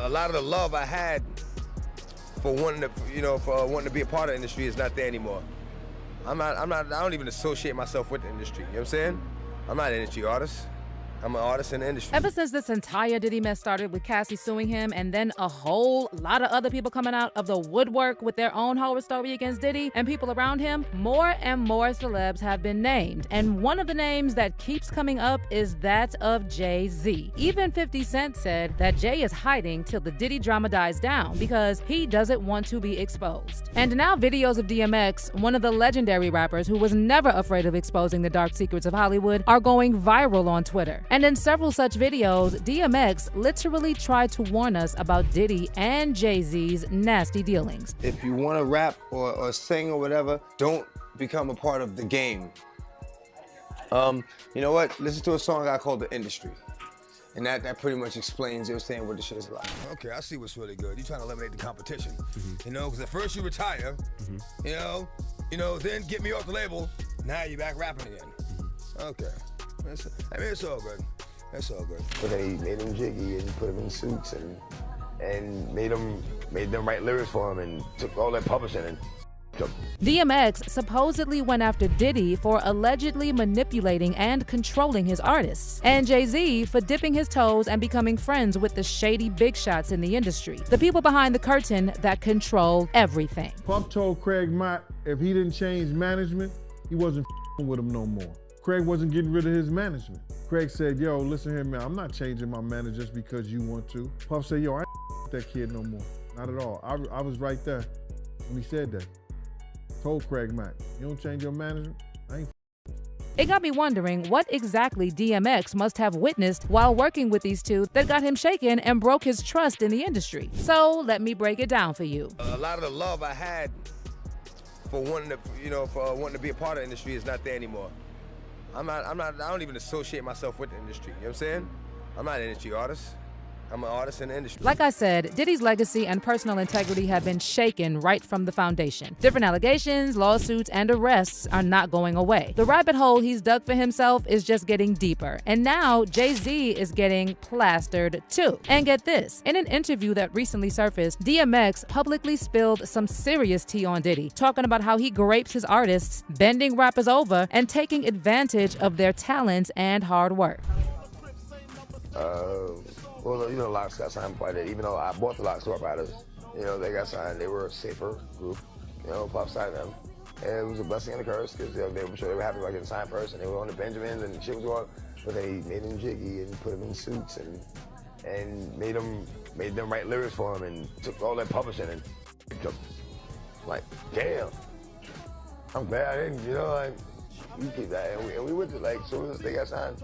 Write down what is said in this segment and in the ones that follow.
A lot of the love I had for wanting to be a part of the industry is not there anymore. I don't even associate myself with the industry, you know what I'm saying? I'm not an industry artist. I'm an artist in the industry. Ever since this entire Diddy mess started with Cassie suing him and then a whole lot of other people coming out of the woodwork with their own horror story against Diddy and people around him, more and more celebs have been named. And one of the names that keeps coming up is that of Jay-Z. Even 50 Cent said that Jay is hiding till the Diddy drama dies down because he doesn't want to be exposed. And now videos of DMX, one of the legendary rappers who was never afraid of exposing the dark secrets of Hollywood, are going viral on Twitter. And in several such videos, DMX literally tried to warn us about Diddy and Jay-Z's nasty dealings. If you want to rap or sing or whatever, don't become a part of the game. You know what? Listen to a song I called The Industry. And that pretty much explains, you know what I'm saying, what the shit is about. Okay, I see what's really good. You're trying to eliminate the competition. You know, because at first you retire, you know, then get me off the label, now you're back rapping again. Okay. I mean, it's all good. It's all good. But they made him jiggy and put him in suits and made them write lyrics for him and took all that publishing and DMX supposedly went after Diddy for allegedly manipulating and controlling his artists, and Jay-Z for dipping his toes and becoming friends with the shady big shots in the industry, the people behind the curtain that control everything. Puff told Craig Mott if he didn't change management, he wasn't with him no more. Craig wasn't getting rid of his management. Craig said, yo, listen here, man, I'm not changing my manager just because you want to. Puff said, yo, I ain't with that kid no more. Not at all. I was right there when he said that. Told Craig Mott, you don't change your management, I ain't. It got me wondering what exactly DMX must have witnessed while working with these two that got him shaken and broke his trust in the industry. So let me break it down for you. A lot of the love I had for wanting to be a part of the industry is not there anymore. I don't even associate myself with the industry, you know what I'm saying? I'm not an industry artist. I'm an artist in the industry. Like I said, Diddy's legacy and personal integrity have been shaken right from the foundation. Different allegations, lawsuits, and arrests are not going away. The rabbit hole he's dug for himself is just getting deeper. And now Jay-Z is getting plastered too. And get this, in an interview that recently surfaced, DMX publicly spilled some serious tea on Diddy, talking about how he grapes his artists, bending rappers over, and taking advantage of their talents and hard work. Well, you know, Locks got signed before I did. Even though I bought the Locks to our riders, you know, they got signed. They were a safer group. You know, Pop signed them. And it was a blessing and a curse because they were sure they were happy about getting signed first, and they were on the Benjamins and shit was going. But they made him jiggy and put him in suits and made them write lyrics for him and took all that publishing and like, damn. I'm glad I didn't, you know, like. You keep that, and we went to, like, so as they got signed,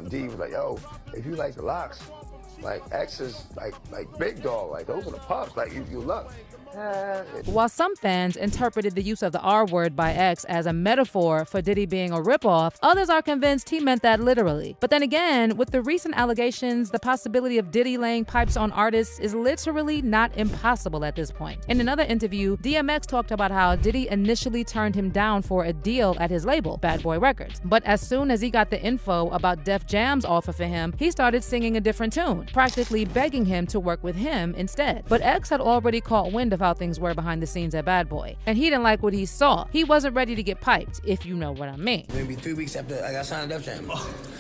D was like, yo, if you like the Locks, like, X is like big dog, like, those are the Puffs, like, you luck. While some fans interpreted the use of the R word by X as a metaphor for Diddy being a ripoff, others are convinced he meant that literally. But then again, with the recent allegations, the possibility of Diddy laying pipes on artists is literally not impossible at this point. In another interview, DMX talked about how Diddy initially turned him down for a deal at his label, Bad Boy Records. But as soon as he got the info about Def Jam's offer for him, he started singing a different tune, practically begging him to work with him instead. But X had already caught wind of how things were behind the scenes at Bad Boy, and he didn't like what he saw. He wasn't ready to get piped, if you know what I mean. Maybe 3 weeks after I got signed to Def Jam,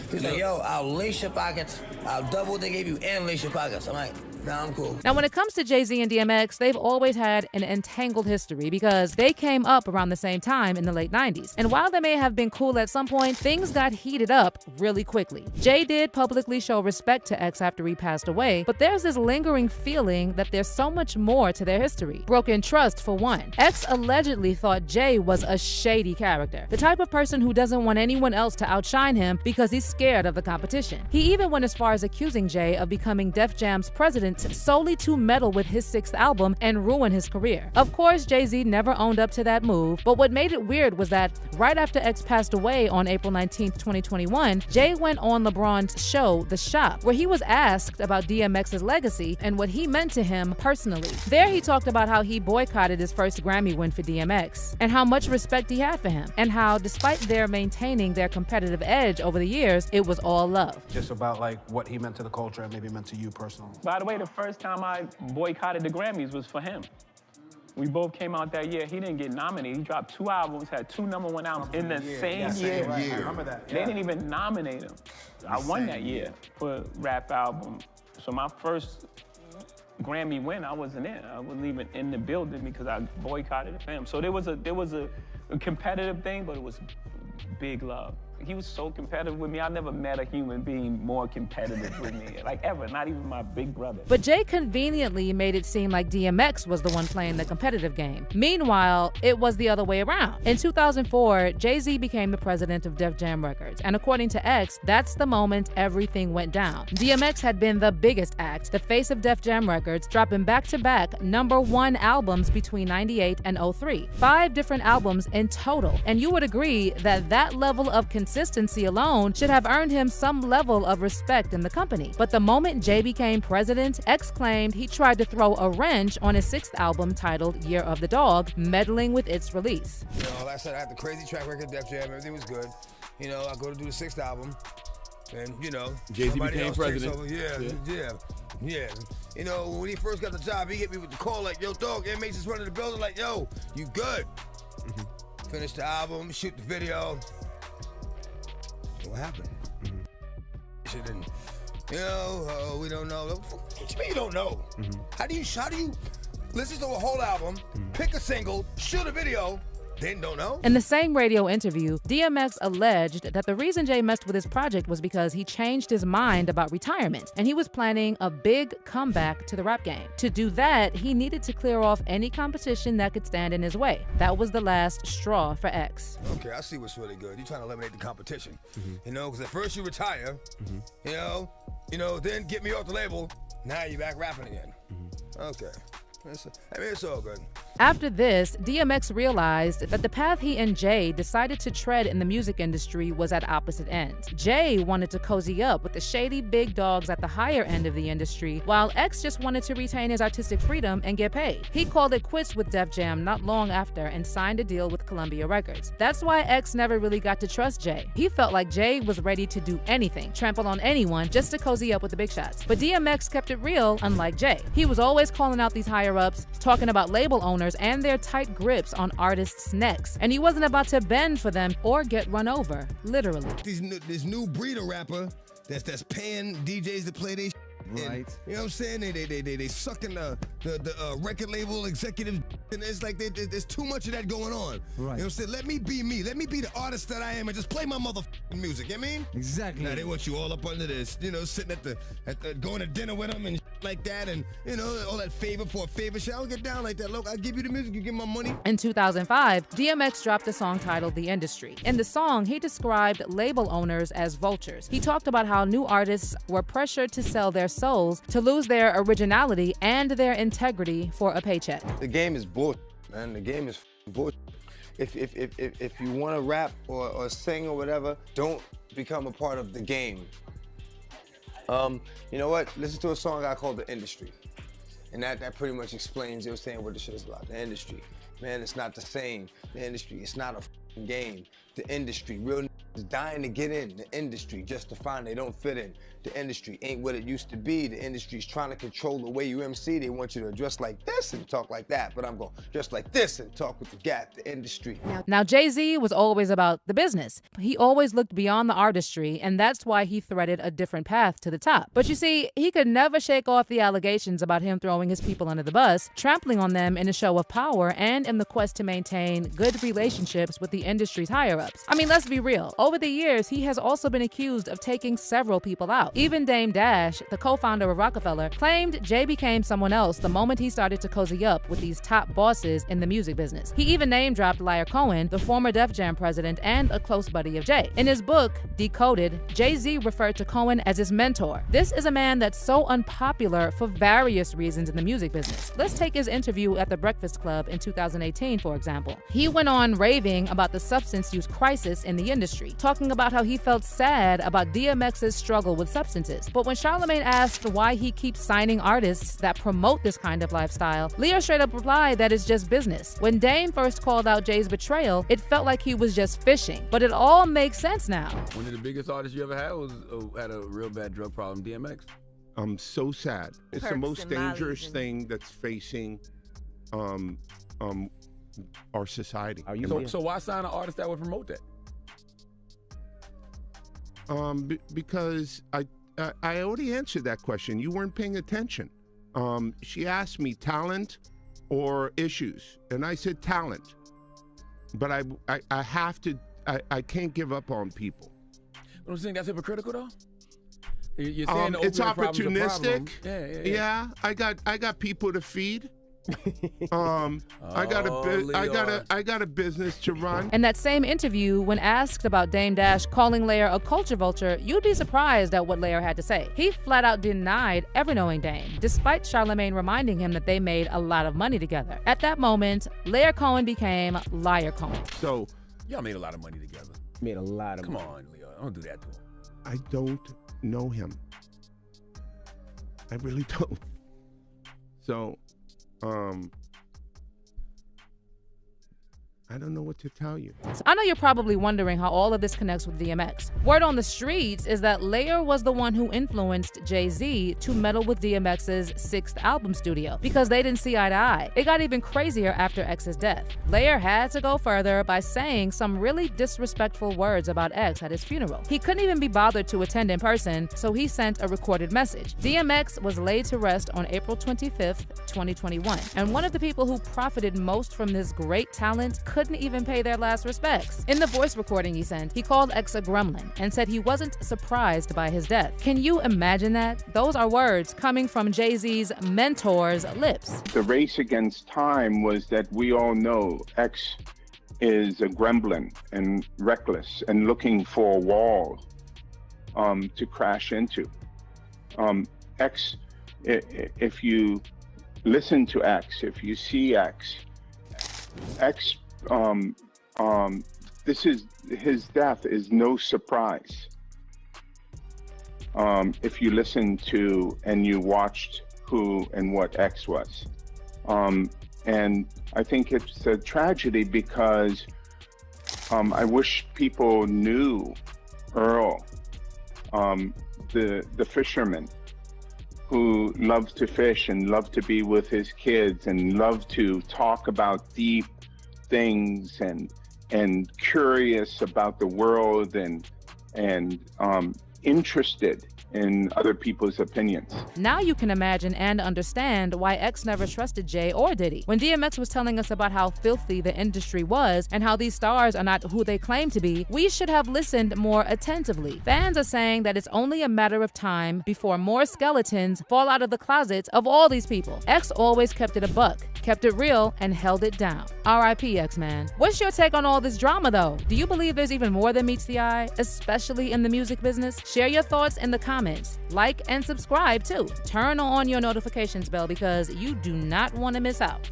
he was like, yo, I'll lace your pockets, I'll double what they gave you and lace your pockets. I'm like, nah, I'm cool. Now, when it comes to Jay-Z and DMX, they've always had an entangled history because they came up around the same time in the late 90s. And while they may have been cool at some point, things got heated up really quickly. Jay did publicly show respect to X after he passed away, but there's this lingering feeling that there's so much more to their history. Broken trust, for one. X allegedly thought Jay was a shady character, the type of person who doesn't want anyone else to outshine him because he's scared of the competition. He even went as far as accusing Jay of becoming Def Jam's president solely to meddle with his 6th album and ruin his career. Of course, Jay-Z never owned up to that move, but what made it weird was that right after X passed away on April 19th, 2021, Jay went on LeBron's show, The Shop, where he was asked about DMX's legacy and what he meant to him personally. There he talked about how he boycotted his first Grammy win for DMX, and how much respect he had for him, and how despite their maintaining their competitive edge over the years, it was all love. Just about like what he meant to the culture and maybe meant to you personally. By the way, the first time I boycotted the Grammys was for him. We both came out that year. He didn't get nominated. He dropped 2 albums, had 2 #1 albums in the same year. I remember that. They didn't even nominate him. I won that year for rap album. So my first Grammy win, I wasn't in. I wasn't even in the building because I boycotted him. So there was a competitive thing, but it was big love. He was so competitive with me. I never met a human being more competitive with me, like ever, not even my big brother. But Jay conveniently made it seem like DMX was the one playing the competitive game. Meanwhile, it was the other way around. In 2004, Jay-Z became the president of Def Jam Records, and according to X, that's the moment everything went down. DMX had been the biggest act, the face of Def Jam Records, dropping back-to-back #1 albums between '98 and '03. 5 different albums in total. And you would agree that that level of consistency alone should have earned him some level of respect in the company. But the moment Jay became president, X claimed he tried to throw a wrench on his 6th album titled Year of the Dog, meddling with its release. You know, like I said, I had the crazy track record, Def Jam, everything was good. You know, I go to do the 6th album, and you know, Jay-Z became president. Yeah. You know, when he first got the job, he hit me with the call like, yo, dog, DMX is running the building, like, yo, you good? Finish the album, shoot the video. What happened? Shit didn't, you know, we don't know. What you mean you don't know? How do you listen to a whole album, pick a single, shoot a video, then don't know? In the same radio interview, DMX alleged that the reason Jay messed with his project was because he changed his mind about retirement, and he was planning a big comeback to the rap game. To do that, he needed to clear off any competition that could stand in his way. That was the last straw for X. Okay, I see what's really good. You're trying to eliminate the competition. You know, because at first you retire, you know, then get me off the label, now you're back rapping again. Okay. I mean, it's all good. After this, DMX realized that the path he and Jay decided to tread in the music industry was at opposite ends. Jay wanted to cozy up with the shady big dogs at the higher end of the industry, while X just wanted to retain his artistic freedom and get paid. He called it quits with Def Jam not long after and signed a deal with Columbia Records. That's why X never really got to trust Jay. He felt like Jay was ready to do anything, trample on anyone, just to cozy up with the big shots. But DMX kept it real, unlike Jay. He was always calling out these higher-ups, talking about label owners and their tight grips on artists' necks. And he wasn't about to bend for them or get run over, literally. This new breed of rapper that's paying DJs to play their shit. Right. You know what I'm saying? They sucking the record label executives, and it's like there's too much of that going on. Right. You know what I'm saying? Let me be me. Let me be the artist that I am and just play my motherfucking music. You know what I mean? Exactly. Now they want you all up under this, you know, sitting at the going to dinner with them and like that, and you know, all that favor for a favor shit. I don't get down like that. Look, I give you the music, you give my money. In 2005, DMX dropped a song titled The Industry. In the song, he described label owners as vultures. He talked about how new artists were pressured to sell their souls, to lose their originality and their integrity for a paycheck. The game is bullshit, man. The game is bullshit. If you want to rap or sing or whatever, don't become a part of the game. You know what? Listen to a song I called The Industry. And that pretty much explains, you know, saying what the shit is about. The industry. Man, it's not the same. The industry, it's not a f***ing game. The industry, real is dying to get in the industry just to find they don't fit in. The industry ain't what it used to be. The industry's trying to control the way you MC. They want you to dress like this and talk like that, but I'm going to dress like this and talk with the gap, the industry. Now, Jay-Z was always about the business. He always looked beyond the artistry, and that's why he threaded a different path to the top. But you see, he could never shake off the allegations about him throwing his people under the bus, trampling on them in a show of power, and in the quest to maintain good relationships with the industry's higher-ups. I mean, let's be real. Over the years, he has also been accused of taking several people out. Even Dame Dash, the co-founder of Rockefeller, claimed Jay became someone else the moment he started to cozy up with these top bosses in the music business. He even name-dropped Liar Cohen, the former Def Jam president and a close buddy of Jay. In his book, Decoded, Jay-Z referred to Cohen as his mentor. This is a man that's so unpopular for various reasons in the music business. Let's take his interview at the Breakfast Club in 2018, for example. He went on raving about the substance use crisis in the industry, talking about how he felt sad about DMX's struggle with substances. But when Charlamagne asked why he keeps signing artists that promote this kind of lifestyle, Leo straight up replied that it's just business. When Dame first called out Jay's betrayal, it felt like he was just fishing. But it all makes sense now. One of the biggest artists you ever had had a real bad drug problem, DMX. I'm so sad. It's the Perks most and dangerous mollies and- thing that's facing our society. Are you so why sign an artist that would promote that? Because I already answered that question. You weren't paying attention. She asked me talent or issues, and I said talent. But I have to. I can't give up on people. But I'm saying that's hypocritical though. You're saying it's opioid problem's a opportunistic. problem. Yeah. I got people to feed. I got a business to run. In that same interview, when asked about Dame Dash calling Lair a culture vulture, you'd be surprised at what Lair had to say. He flat out denied ever knowing Dame, despite Charlamagne reminding him that they made a lot of money together. At that moment, Lair Cohen became Liar Cohen. So, y'all made a lot of money together. Made a lot of Come money. on, Leo. Don't do that to him. I don't know him. I really don't. So, I don't know what to tell you. So I know you're probably wondering how all of this connects with DMX. Word on the streets is that Lair was the one who influenced Jay-Z to meddle with DMX's 6th album studio because they didn't see eye to eye. It got even crazier after X's death. Lair had to go further by saying some really disrespectful words about X at his funeral. He couldn't even be bothered to attend in person, so he sent a recorded message. DMX was laid to rest on April 25th, 2021, and one of the people who profited most from this great talent couldn't even pay their last respects. In the voice recording he sent, he called X a gremlin and said he wasn't surprised by his death. Can you imagine that? Those are words coming from Jay-Z's mentor's lips. The race against time was that we all know X is a gremlin and reckless and looking for a wall to crash into. X, if you listen to X, if you see X, his death is no surprise. If you listen to and you watched who and what X was. And I think it's a tragedy because I wish people knew Earl, the fisherman who loved to fish and loved to be with his kids and loved to talk about deep things and curious about the world and interested in other people's opinions. Now you can imagine and understand why X never trusted Jay or Diddy. When DMX was telling us about how filthy the industry was and how these stars are not who they claim to be, we should have listened more attentively. Fans are saying that it's only a matter of time before more skeletons fall out of the closets of all these people. X always kept it a buck, kept it real, and held it down. R.I.P. X-Man. What's your take on all this drama though? Do you believe there's even more than meets the eye, especially in the music business? Share your thoughts in the comments. Like and subscribe too. Turn on your notifications bell because you do not want to miss out.